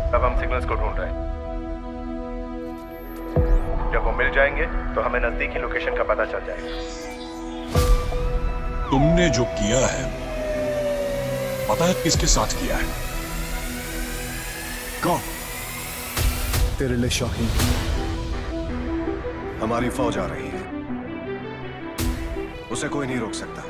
अब हम सिग्नल्स को ढूंढ रहे हैं। जब वो मिल जाएंगे तो हमें नजदीकी लोकेशन का पता चल जाएगा। तुमने जो किया है पता है किसके साथ किया है? कौन? तेरे लिए शाहीन, हमारी फौज आ रही है, उसे कोई नहीं रोक सकता।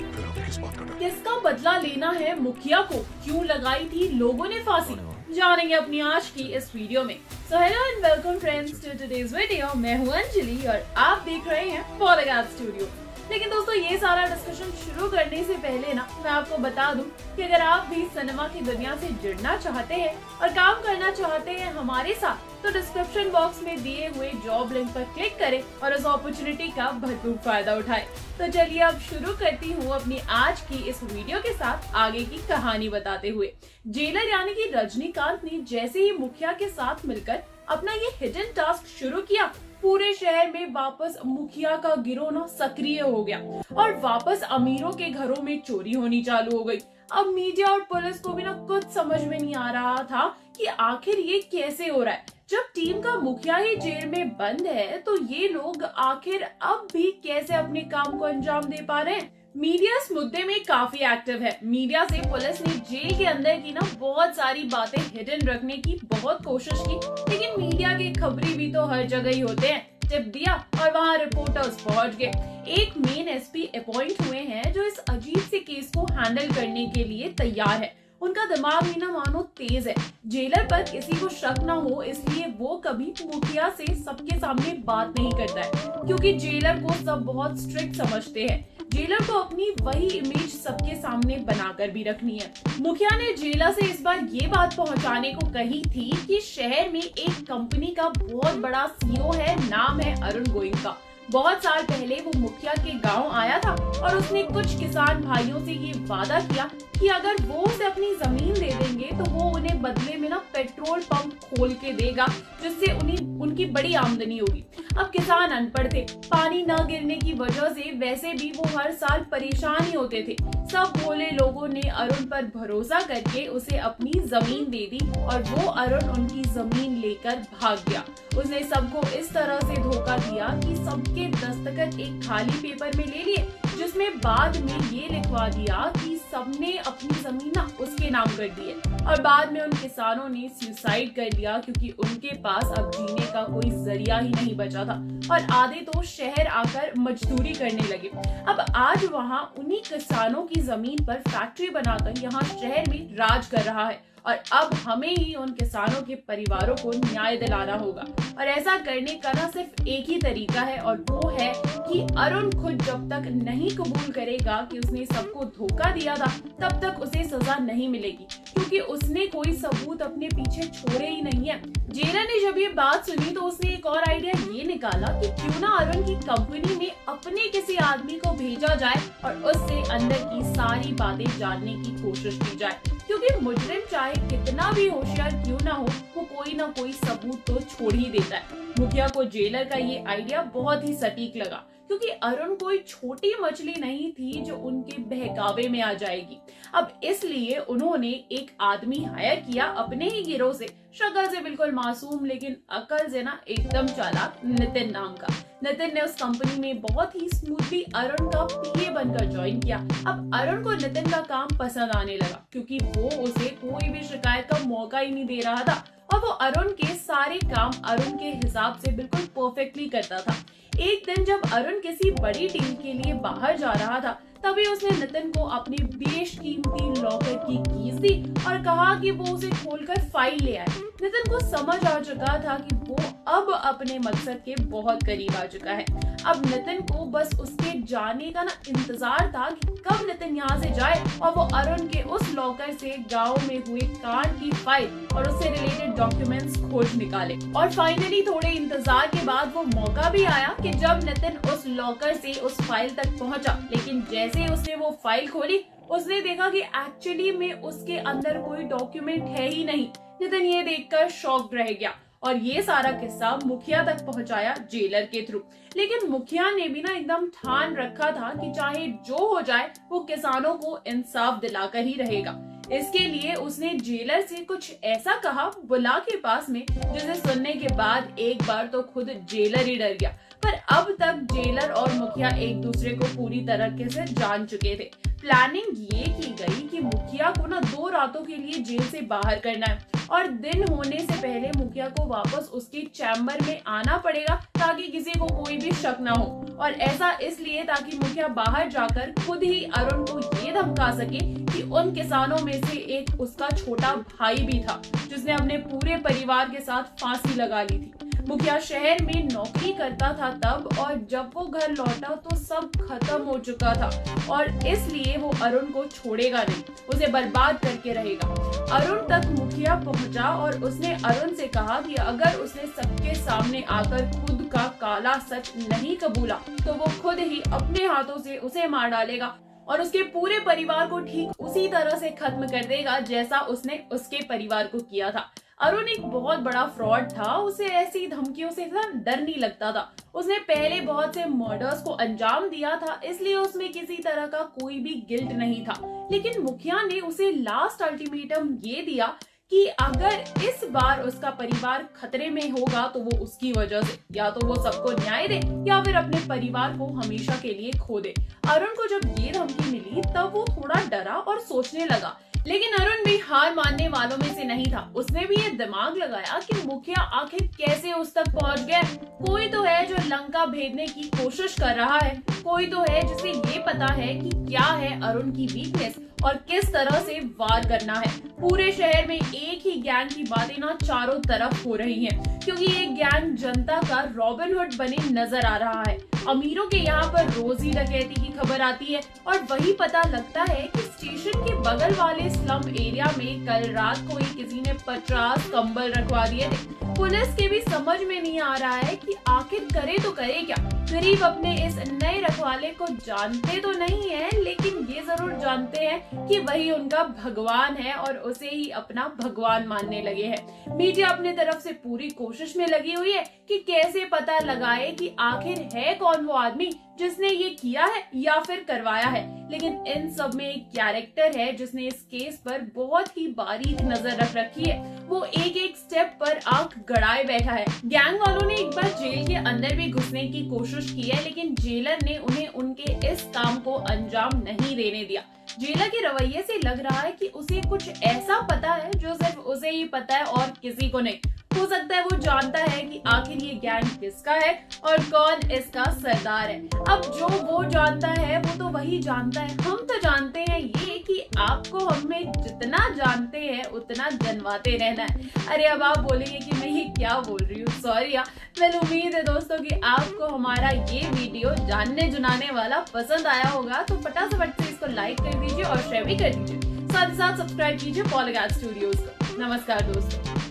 फिर हमें किस बात का डर? किसका बदला लेना है मुखिया को? क्यों लगाई थी लोगों ने फांसी? जानेंगे अपनी आज की इस वीडियो में। So hello and welcome friends to today's video. मैं हूं अंजलि और आप देख रहे हैं पॉलीग्राफ स्टूडियो। लेकिन दोस्तों, ये सारा डिस्कशन शुरू करने से पहले ना मैं आपको बता दूं कि अगर आप भी सिनेमा की दुनिया से जुड़ना चाहते हैं और काम करना चाहते हैं हमारे साथ, तो डिस्क्रिप्शन बॉक्स में दिए हुए जॉब लिंक पर क्लिक करें और इस अपॉर्चुनिटी का भरपूर फायदा उठाएं। तो चलिए अब शुरू करती हूँ अपनी आज की इस वीडियो के साथ आगे की कहानी बताते हुए। जेलर यानी कि रजनीकांत ने जैसे ही मुखिया के साथ मिलकर अपना ये हिडन टास्क शुरू किया, पूरे शहर में वापस मुखिया का गिरोह ना सक्रिय हो गया और वापस अमीरों के घरों में चोरी होनी चालू हो गई। अब मीडिया और पुलिस को भी ना कुछ समझ में नहीं आ रहा था कि आखिर ये कैसे हो रहा है। जब टीम का मुखिया ही जेल में बंद है तो ये लोग आखिर अब भी कैसे अपने काम को अंजाम दे पा रहे हैं। मीडिया इस मुद्दे में काफी एक्टिव है। मीडिया से पुलिस ने जेल के अंदर की ना बहुत सारी बातें हिडन रखने की बहुत कोशिश की, लेकिन मीडिया के खबरी भी तो हर जगह ही होते हैं। टिप दिया और वहाँ रिपोर्टर्स पहुंच गए। एक मेन एसपी अपॉइंट हुए हैं जो इस अजीब से केस को हैंडल करने के लिए तैयार है। उनका दिमाग भी ना मानो तेज है। जेलर पर किसी को शक ना हो इसलिए वो कभी मुखिया से सबके सामने बात नहीं करता है, क्योंकि जेलर को सब बहुत स्ट्रिक्ट समझते हैं। जेलर को अपनी वही इमेज सबके सामने बनाकर भी रखनी है। मुखिया ने जेलर से इस बार ये बात पहुंचाने को कही थी कि शहर में एक कंपनी का बहुत बड़ा सीईओ है, नाम है अरुण गोयनका। बहुत साल पहले वो मुखिया के गांव आया था और उसने कुछ किसान भाइयों से ये वादा किया कि अगर वो उसे अपनी जमीन दे देंगे तो वो उन्हें बदले में ना पेट्रोल पंप खोल के देगा, जिससे उनकी बड़ी आमदनी होगी। अब किसान अनपढ़ थे, पानी न गिरने की वजह से वैसे भी वो हर साल परेशान ही होते थे। सब भोले लोगों ने अरुण पर भरोसा करके उसे अपनी जमीन दे दी और वो अरुण उनकी जमीन लेकर भाग गया। उसने सबको इस तरह से धोखा दिया कि सबके दस्तखत एक खाली पेपर में ले लिए, जिसमें बाद में ये लिखवा दिया कि सबने अपनी जमीन ना उसके नाम कर दी है। और बाद में उन किसानों ने सुसाइड कर लिया क्योंकि उनके पास अब जीने का कोई जरिया ही नहीं बचा था और आधे तो शहर आकर मजदूरी करने लगे। अब आज वहाँ उन्हीं किसानों की जमीन पर फैक्ट्री बनाकर यहाँ शहर में राज कर रहा है और अब हमें ही उन किसानों के परिवारों को न्याय दिलाना होगा। और ऐसा करने का ना सिर्फ एक ही तरीका है और वो है कि अरुण खुद जब तक नहीं कबूल करेगा कि उसने सबको धोखा दिया था, तब तक उसे सजा नहीं मिलेगी, क्योंकि उसने कोई सबूत अपने पीछे छोड़े ही नहीं है। जेलर ने जब ये बात सुनी तो उसने एक और आइडिया ये निकाला कि क्यों ना अरुण की कंपनी में अपने किसी आदमी को भेजा जाए और उससे अंदर की सारी बातें जानने की कोशिश की जाए, क्योंकि मुजरिम चाहे कितना भी होशियार क्यों ना हो, वो कोई ना कोई सबूत तो छोड़ ही देता है। मुखिया को जेलर का ये आइडिया बहुत ही सटीक लगा, क्योंकि अरुण कोई छोटी मछली नहीं थी जो उनके बहकावे में आ जाएगी। अब इसलिए उन्होंने एक आदमी हायर किया अपने ही गिरोह से, शक्ल से बिल्कुल मासूम लेकिन अकल से ना एकदम चालाक, नितिन नाम का। नितिन ने उस कंपनी में बहुत ही स्मूथली अरुण का पीए बनकर ज्वाइन किया। अब अरुण को नितिन का काम पसंद आने लगा, क्योंकि वो उसे कोई भी शिकायत का मौका ही नहीं दे रहा था और वो अरुण के सारे काम अरुण के हिसाब से बिल्कुल परफेक्टली करता था। एक दिन जब अरुण किसी बड़ी टीम के लिए बाहर जा रहा था, तभी उसने नितिन को अपनी बेशकीमती लॉकर की कीज दी और कहा कि वो उसे खोलकर फाइल ले आए। नितिन को समझ आ चुका था कि वो अब अपने मकसद के बहुत करीब आ चुका है। अब नितिन को बस उसके जाने का ना इंतजार था कि कब नितिन यहाँ से जाए और वो अरुण के उस लॉकर से गांव में हुए कांड की फाइल और उससे रिलेटेड डॉक्यूमेंट्स खोज निकाले। और फाइनली थोड़े इंतजार के बाद वो मौका भी आया कि जब नितिन उस लॉकर से उस फाइल तक पहुंचा, लेकिन जैसे उसने वो फाइल खोली उसने देखा कि एक्चुअली में उसके अंदर कोई डॉक्यूमेंट है ही नहीं। नितिन ये देखकर शॉक्ड रह गया और ये सारा किस्सा मुखिया तक पहुंचाया जेलर के थ्रू। लेकिन मुखिया ने भी ना एकदम ठान रखा था कि चाहे जो हो जाए वो किसानों को इंसाफ दिलाकर ही रहेगा। इसके लिए उसने जेलर से कुछ ऐसा कहा बुला के पास में, जिसे सुनने के बाद एक बार तो खुद जेलर ही डर गया। पर अब तक जेलर और मुखिया एक दूसरे को पूरी तरीके से जान चुके थे। प्लानिंग ये की गई कि मुखिया को ना 2 रातों के लिए जेल से बाहर करना है और दिन होने से पहले मुखिया को वापस उसके चैम्बर में आना पड़ेगा ताकि किसी को कोई भी शक ना हो। और ऐसा इसलिए ताकि मुखिया बाहर जाकर खुद ही अरुण को ये धमका सके कि उन किसानों में से एक उसका छोटा भाई भी था जिसने अपने पूरे परिवार के साथ फांसी लगा ली थी। मुखिया शहर में नौकरी करता था तब, और जब वो घर लौटा तो सब खत्म हो चुका था और इसलिए वो अरुण को छोड़ेगा नहीं, उसे बर्बाद करके रहेगा। अरुण तक मुखिया पहुंचा और उसने अरुण से कहा कि अगर उसने सबके सामने आकर खुद का काला सच नहीं कबूला तो वो खुद ही अपने हाथों से उसे मार डालेगा और उसके पूरे परिवार को ठीक उसी तरह से खत्म कर देगा जैसा उसने उसके परिवार को किया था। अरुण एक बहुत बड़ा फ्रॉड था, उसे ऐसी धमकियों से डर नहीं लगता था। उसने पहले बहुत से मर्डर्स को अंजाम दिया था, इसलिए उसमें किसी तरह का कोई भी गिल्ट नहीं था। लेकिन मुखिया ने उसे लास्ट अल्टीमेटम ये दिया कि अगर इस बार उसका परिवार खतरे में होगा तो वो उसकी वजह से या तो वो सबको न्याय दे या फिर अपने परिवार को हमेशा के लिए खो दे। अरुण को जब ये धमकी मिली तब वो थोड़ा डरा और सोचने लगा, लेकिन अरुण भी हार मानने वालों में से नहीं था। उसने भी ये दिमाग लगाया कि मुखिया आखिर कैसे उस तक पहुंच गया। कोई तो है जो लंका भेदने की कोशिश कर रहा है, कोई तो है जिसे ये पता है कि क्या है अरुण की वीकनेस और किस तरह से वार करना है। पूरे शहर में एक ही गैंग की बातें ना चारों तरफ हो रही हैं, क्योंकि ये गैंग जनता का रॉबिन हुड बने नजर आ रहा है। अमीरों के यहाँ पर रोज ही डकैती की खबर आती है और वही पता लगता है कि स्टेशन के बगल वाले स्लम एरिया में कल रात को ही किसी ने 50 कंबल रखवा दिए थे। पुलिस के भी समझ में नहीं आ रहा है कि आखिर करे तो करे क्या। गरीब अपने इस नए रखवाले को जानते तो नहीं है, लेकिन ये जरूर जानते हैं कि वही उनका भगवान है और उसे ही अपना भगवान मानने लगे हैं। मीडिया अपने तरफ से पूरी कोशिश में लगी हुई है कि कैसे पता लगाए कि आखिर है कौन वो आदमी जिसने ये किया है या फिर करवाया है। लेकिन इन सब में एक कैरेक्टर है जिसने इस केस पर बहुत ही बारीक नजर रख रखी है। वो एक एक स्टेप पर आंख गड़ाए बैठा है। गैंग वालों ने एक बार जेल के अंदर भी घुसने की कोशिश की है, लेकिन जेलर ने उन्हें उनके इस काम को अंजाम नहीं देने दिया। जेलर के रवैये से लग रहा है कि उसे कुछ ऐसा पता है जो सिर्फ उसे ही पता है और किसी को नहीं। हो सकता है वो जानता है कि आखिर ये गैंग किसका है और कौन इसका सरदार है। अब जो वो जानता है वो तो वही जानता है। हम तो जानते हैं ये कि आपको हमें जितना जानते हैं उतना जनवाते रहना है। अरे अब आप बोलेंगे कि मैं ये क्या बोल रही हूँ, सॉरी यार। वेल, उम्मीद है दोस्तों कि आपको हमारा ये वीडियो जानने जुनाने वाला पसंद आया होगा, तो फटाफट से इसको लाइक कर दीजिए और शेयर भी कर दीजिए। साथ ही साथ सब्सक्राइब कीजिए पॉलीगैट स्टूडियोज को। नमस्कार दोस्तों।